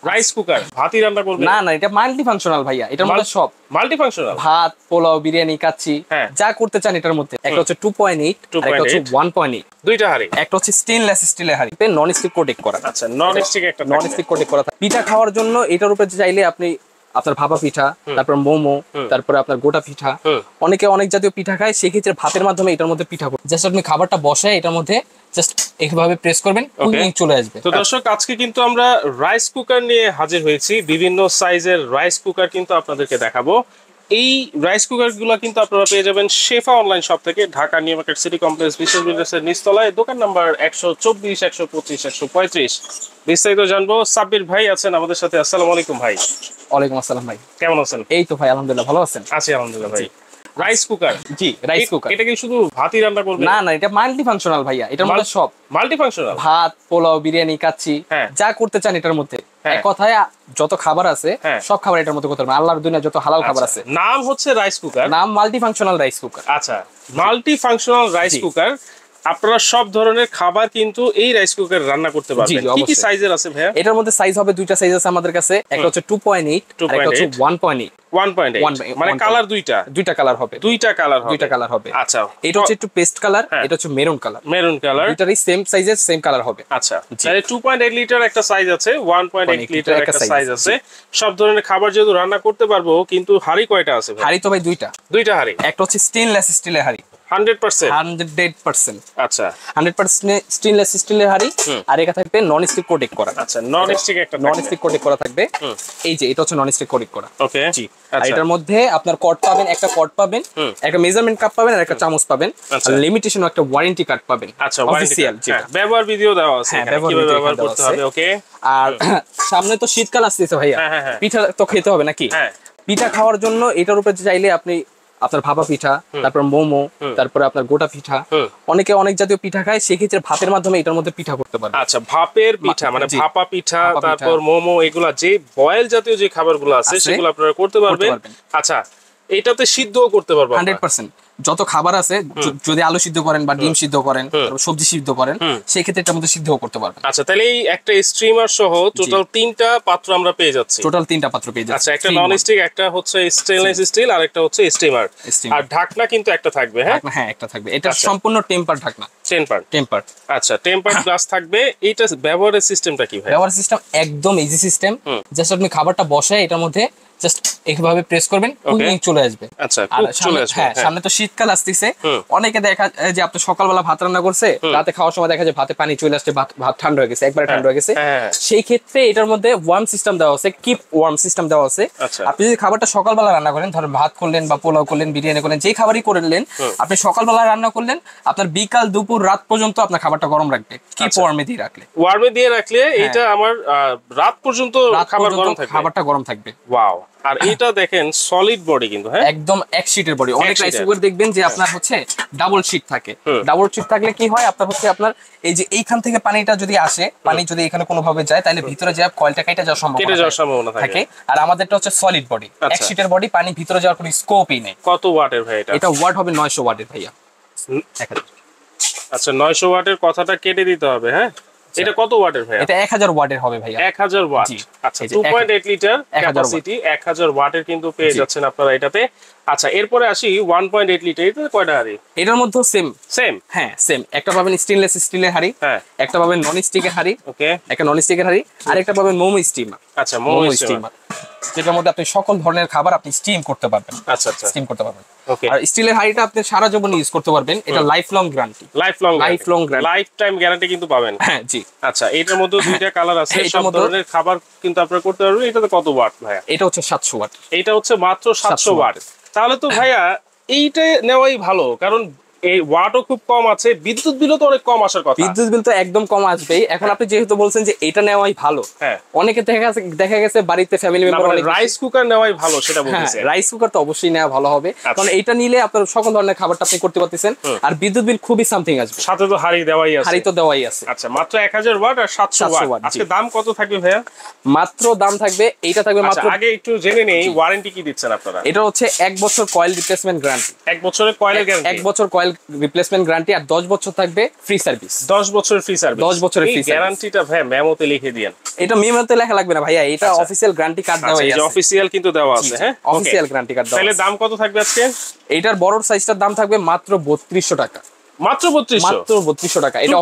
Rice cooker ভাতই রান্না করবে? না না, এটা মাল্টি ফাংশনাল ভাইয়া। এটার মধ্যে সব মাল্টি ফাংশনাল, ভাত, পোলাও, বিরিয়ানি, কাচ্চি যা করতে চান এটার মধ্যে। একটা হচ্ছে 2.8 আর একটা হচ্ছে 1.8, দুইটা হাঁড়ি। একটা হচ্ছে স্টেনলেস স্টিলের হাঁড়ি, নন স্টিক কোটেড করা। আচ্ছা, নন স্টিক একটা, নন স্টিক কোটেড করা। পিঠা খাওয়ার জন্য এটার উপরে চাইলে আপনি আপনার ভাপা পিঠা, তারপর মোমো, তারপরে আপনার গোটা পিঠা, অনেকে অনেক জাতীয় পিঠা খায়, সেক্ষেত্রে ভাতের মাধ্যমে এটার মধ্যে পিঠা করবেন। জাস্ট আপনি খাবারটা বসায় এটার মধ্যে জাস্ট এইভাবে প্রেস করবেন, কুকিং চলে আসবে। তো দর্শক, আজকে কিন্তু আমরা রাইস কুকার নিয়ে হাজির হয়েছি। বিভিন্ন সাইজের রাইস কুকার কিন্তু আপনাদেরকে দেখাবো। এই রাইস কুকার গুলো কিন্তু আপনারা পেয়ে যাবেন শেফা অনলাইন শপ থেকে, Dhaka new market city complex বিশ্বর বিল্ডার্সের নিচতলায়, দোকান নাম্বার 124, 125, 135। বিস্তারিত জানবো। সাব্বির ভাই আছেন আমাদের সাথে। আসসালামু আলাইকুম ভাই। ওয়ালাইকুম আসসালাম ভাই, কেমন আছেন? এই তো ভাই আলহামদুলিল্লাহ, ভালো আছেন? আছি আলহামদুলিল্লাহ ভাই। Rice cooker? জি, রাইস কুকার। এটা কি শুধু ভাতই রান্না করবে? না না, এটা মাল্টি ফাংশনাল ভাইয়া। এটার মধ্যে সব মাল্টি ফাংশনাল, ভাত, পোলাও, বিরিয়ানি, কাচ্চি যা করতে চান এটার মধ্যে। এক কথায় যত খাবার আছে সব খাবার এটার মধ্যে করতে পারবেন। আল্লাহর দুনিয়া যত হালাল খাবার আছে। নাম হচ্ছে রাইস কুকার, নাম মাল্টি ফাংশনাল রাইস কুকার। আচ্ছা, মাল্টি ফাংশনাল রাইস কুকার। আপনারা সব ধরনের খাবার কিন্তু এই রাইস কুকার রান্না করতে পারবেন। কি কি সাইজের আছে ভাইয়া? এটার মধ্যে সাইজ হবে দুইটা সাইজ আছে আমাদের কাছে। একটা হচ্ছে 2.8 আর একটা হচ্ছে 1.8। 1.8 মানে কালার দুইটা কালার হবে। দুইটা কালার হবে। আচ্ছা, এটা হচ্ছে একটু পেস্ট কালার, এটা হচ্ছে মেরুন কালার। মেরুন কালার, দুইটারই সেম সাইজের সেম কালার হবে। আচ্ছা, তাহলে 2.8 লিটার একটা সাইজ আছে, 1.8 লিটার একটা সাইজ আছে। সব ধরনের খাবার যেহেতু রান্না করতে পারবো, কিন্তু হাঁড়ি কয়টা আছে ভাই? হাঁড়ি তো ভাই দুইটা হাঁড়ি। একটা হচ্ছে স্টেনলেস স্টিলের হাঁড়ি 100%। আচ্ছা, 100% স্টেনলেস স্টিলের হাঁড়ি। আর এটা থাকবে নন স্টিক কোটেড করা। আচ্ছা, নন স্টিক কোটেড করা থাকবে। এই যে এটা হচ্ছে নন স্টিক কোটেড করা। ওকে, জি। আর এটার মধ্যে আপনার কট পাবেন, একটা কট পাবেন, একটা মেজারমেন্ট কাপ পাবেন, আর একটা চামচ পাবেন, আর লিমিটেশন একটা ওয়ারেন্টি কার্ড পাবেন। আচ্ছা, অফিশিয়াল যেটা ব্যবহার ভিডিও দেওয়া আছে, কিভাবে ব্যবহার করতে হবে। ওকে। আর সামনে তো শীতকাল আসতেছে ভাইয়া, পিঠা তো খেতে হবে নাকি? পিঠা খাওয়ার জন্য এটার উপরে চাইলে আপনি আপনার ভাপা পিঠা, তারপর মোমো, তারপরে আপনার গোটা পিঠা, অনেকে অনেক জাতীয় পিঠা খায়, সেক্ষেত্রে ভাতের মাধ্যমে এটার মধ্যে পিঠা করতে পারবেন। আচ্ছা, ভাপের পিঠা মানে ভাপা পিঠা, তারপর মোমো, এগুলা যে বয়েল জাতীয় যে খাবারগুলো আছে সেগুলো আপনারা করতে পারবেন। আচ্ছা, এটাতে সিদ্ধও করতে পারবেন 100%। যত খাবার আছে, যদি আলু সিদ্ধ করেন বা ডিম সিদ্ধ করেন, সবজি সিদ্ধ করেন, সেই ক্ষেত্রে এটার মধ্যে সিদ্ধও করতে পারবেন। আচ্ছা, তাহলে এই একটা স্ট্রিমার সহ টোটাল 3টা পাত্র আমরা পেয়ে যাচ্ছি। টোটাল 3টা পাত্র পেয়ে যাচ্ছি। আচ্ছা, একটা নন স্টিক, একটা হচ্ছে স্টেনলেস স্টিল, আর একটা হচ্ছে স্টিমার। আর ঢাকনা কিন্তু একটা থাকবে। হ্যাঁ, একটা থাকবে। এটা সম্পূর্ণ টেম্পার ঢাকনা। টেম্পার। আচ্ছা, টেম্পার গ্লাস থাকবে। এইটা ব্যবহারের সিস্টেমটা কি ভাই? ব্যবহার সিস্টেম একদম ইজি সিস্টেম। জাস্ট আপনি খাবারটা বসায় এটার মধ্যে জাস্ট এইভাবে প্রেস করবেন, কুকিং চলে আসবে। আচ্ছা, চলে আসবে। হ্যাঁ, সামনে তো শীতকাল আসতেছে। অনেকে দেখা যে আপনি সকালবেলা ভাত রান্না করছে, রাতে খাওয়ার সময় দেখা যায় ভাতে পানি চলে আসছে, ভাত ঠান্ডা হয়ে গেছে, একবারে ঠান্ডা হয়ে গেছে। সেই ক্ষেত্রে এটার মধ্যে ওয়ার্ম সিস্টেম দেওয়া আছে, কিপ ওয়ার্ম সিস্টেম দেওয়া আছে। আপনি যদি খাবারটা সকালবেলা রান্না করেন, ধরেন ভাত করলেন বা পোলাও করলেন, বিরিয়ানি করলেন, যেই খাবারই করলেন, আপনি সকালবেলা রান্না করলেন, আপনার বিকাল, দুপুর, রাত পর্যন্ত আপনার খাবারটা গরম রাখবে। কিপ ওয়ার্মে দিয়ে রাখলে এটা আমার রাত পর্যন্ত খাবারটা গরম থাকবে। ওয়াও। আর এটা দেখেন সলিড বডি কিন্তু, হ্যাঁ, একদম এক শীটের বডি। অনেক রাইস কুকার দেখবেন যে আপনার হচ্ছে ডাবল শীট থাকে। ডাবল শীট থাকলে কি হয়, আপনার হচ্ছে আপনার এই যে এইখান থেকে পানিটা যদি আসে, পানি যদি এখানে কোনো ভাবে যায়, তাহলে ভিতরে যায় কয়েলটা কেটে যাওয়ার সম্ভাবনা থাকে। আর আমাদেরটা হচ্ছে সলিড বডি, এক শীটের বডি, পানি ভিতরে যাওয়ার কোনো স্কোপই নেই। কত ওয়াটের ভাই এটা? এটা ওয়াট হবে 900 ওয়াটের ভাইয়া। আচ্ছা, 900 ওয়াটের কথাটা কেটে দিতে হবে। হ্যাঁ, এটা কত ওয়াটের ভাই? এটা 1000 ওয়াটের হবে ভাইয়া। 1000 ওয়াট। আচ্ছা, 2.8 লিটার ক্যাপাসিটি, 1000 ওয়াটের কিন্তু পেয়ে যাচ্ছেন আপনারা এটাতে। আচ্ছা, এরপরে আসি 1.8 লিটার। এটাতে কয়টা হাঁড়ি? এটার মধ্যে সেম। হ্যাঁ, সেম। একটা পাবেন স্টেনলেস স্টিলের হাঁড়ি, একটা পাবেন নন স্টিকের হাঁড়ি। ওকে, একটা নন স্টিকের হাঁড়ি, আর একটা পাবেন মোমো স্টিমার। আচ্ছা, মোমো স্টিমার, যেটার মধ্যে আপনি সকল ধরনের খাবার আপনি স্টিম করতে পারবেন। আচ্ছা, স্টিম করতে পারবেন। আর স্টিলের হাঁড়িটা আপনি সারা জীবন ইউজ করতে পারবেন। এটা life long guarantee, life time guarantee কিন্তু পাবেন। হ্যাঁ, জি। আচ্ছা, এটার মধ্যে দুইটা কালার আছে, সব ধরনের খাবার কিন্তু আপনারা করতে পারবেন। এটাতে কত ওয়াট ভাইয়া? এটা হচ্ছে 700 ওয়াট। এটা হচ্ছে মাত্র 700 ওয়াট। তাহলে তো ভাইয়া এইটা নেওয়াই ভালো, কারণ এই ওয়াটও খুব কম আছে, বিদ্যুৎ বিলও তো অনেক কম আসার কথা। বিদ্যুৎ বিল তো একদম কম আসবেই। এখন আপনি যেহেতু বলছেন যে এটা নেওয়াই ভালো, অনেকে দেখা গেছে বাড়িতে ফ্যামিলি মেম্বার অনেক রাইস কুকার নেওয়াই ভালো সেটা বলতেছে। রাইস কুকার তো অবশ্যই নেওয়া ভালো হবে, কারণ এটা নিলে আপনার সকল ধরনের খাবারটা আপনি করতে পারতেছেন। আর বিদ্যুৎ বিল খুবই সামথিং আসবে। সাথে তো হাঁড়ি দেওয়াই আছে। আচ্ছা, মাত্র 1000 ওয়াট আর 700 ওয়াট। আজকে দাম কত থাকবে ভাইয়া? মাত্র দাম থাকবে, এইটা থাকবে মাত্র। আগে একটু জেনে নেই, ওয়ারেন্টি কি দিচ্ছেন আপনারা? এটা হচ্ছে 1 বছর কয়েল রিপ্লেসমেন্ট গ্যারান্টি। 1 বছরের কয়েলের গ্যারান্টি? 1 বছর কয়েল অয়েল রিপ্লেসমেন্ট গ্যারান্টি, আর 10 বছর থাকবে ফ্রি সার্ভিস। 10 বছরের ফ্রি সার্ভিস, 10 বছরের ফ্রি গ্যারান্টিটা ভাই মেমোতে লিখে দিয়েন। এটা মেমোতে লেখা লাগবে না ভাইয়া, এটা অফিশিয়াল গ্যারান্টি কার্ড দেওয়া আছে। অফিশিয়াল কিন্তু দেওয়া আছে, হ্যাঁ অফিশিয়াল গ্যারান্টি কার্ড দেওয়া। তাহলে দাম কত থাকবে আজকে? এটার বড় সাইজটার দাম থাকবে মাত্র 3200 টাকা। মাত্র 3200 টাকা। এটা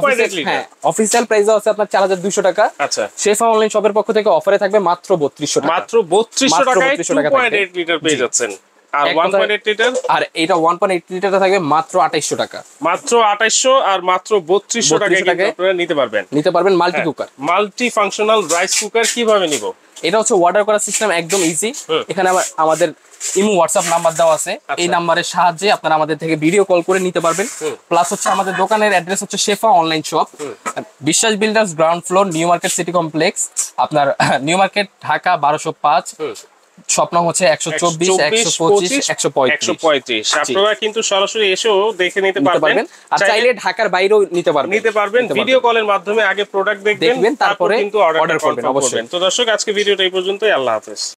অফিশিয়াল প্রাইস আছে আপনার 4200 টাকা। আচ্ছা, শেফা অনলাইন শপের পক্ষ থেকে অফারে থাকবে মাত্র 3200 টাকা। মাত্র 3200 টাকায় 2.8 লিটার পেয়ে যাচ্ছেন। আর 1.8 লিটার, আর এটা 1.8 লিটারটা থাকবে মাত্র 2800 টাকা। মাত্র 2800 আর মাত্র 3200 টাকায় আপনারা নিতে পারবেন multi cooker, multi functional rice cooker. কিভাবে নিব? এটা হচ্ছে অর্ডার করার সিস্টেম একদম ইজি। এখানে আমাদের ইমো হোয়াটসঅ্যাপ নাম্বার দেওয়া আছে, এই নাম্বারের সাহায্যে আপনারা আমাদের থেকে ভিডিও কল করে নিতে পারবেন। প্লাস হচ্ছে আমাদের দোকানের অ্যাড্রেস হচ্ছে শেফা অনলাইন শপ, বিশ্বাস builders, ground floor, new market city complex, আপনার নিউ মার্কেট, ঢাকা 1205। স্বপ্ন হচ্ছে 124 125 135। আপনারা কিন্তু সরাসরি এসেও দেখে নিতে পারবেন, আর চাইলে ঢাকার বাইরেও নিতে পারবেন। ভিডিও কলের মাধ্যমে আগে প্রোডাক্ট দেখবেন, তারপরে কিন্তু অর্ডার করবেন অবশ্যই। তো দর্শক, আজকে ভিডিওটা এই পর্যন্তই। আল্লাহ হাফেজ।